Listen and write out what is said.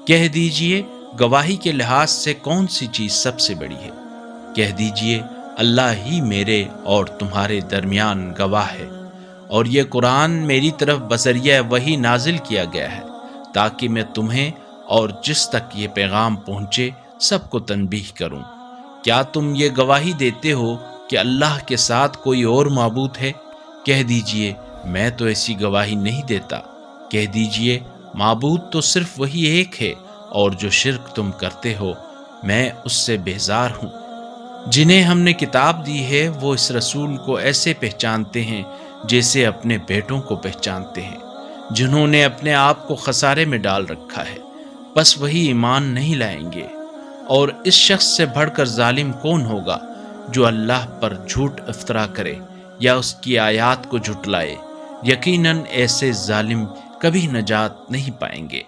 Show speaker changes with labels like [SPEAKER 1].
[SPEAKER 1] کہہ دیجئے گواہی کے لحاظ سے کون سی چیز سب سے بڑی ہے؟ کہہ دیجئے اللہ ہی میرے اور تمہارے درمیان گواہ ہے، اور یہ قرآن میری طرف بذریعہ وحی نازل کیا گیا ہے تاکہ میں تمہیں اور جس تک یہ پیغام پہنچے سب کو تنبیہ کروں۔ کیا تم یہ گواہی دیتے ہو کہ اللہ کے ساتھ کوئی اور معبود ہے؟ کہہ دیجئے میں تو ایسی گواہی نہیں دیتا۔ کہہ دیجئے معبود تو صرف وہی ایک ہے، اور جو شرک تم کرتے ہو میں اس سے بیزار ہوں۔ جنہیں ہم نے کتاب دی ہے وہ اس رسول کو ایسے پہچانتے ہیں جیسے اپنے بیٹوں کو پہچانتے ہیں۔ جنہوں نے اپنے آپ کو خسارے میں ڈال رکھا ہے بس وہی ایمان نہیں لائیں گے۔ اور اس شخص سے بڑھ کر ظالم کون ہوگا جو اللہ پر جھوٹ افطرا کرے یا اس کی آیات کو جھٹلائے؟ یقیناً ایسے ظالم کبھی نجات نہیں پائیں گے۔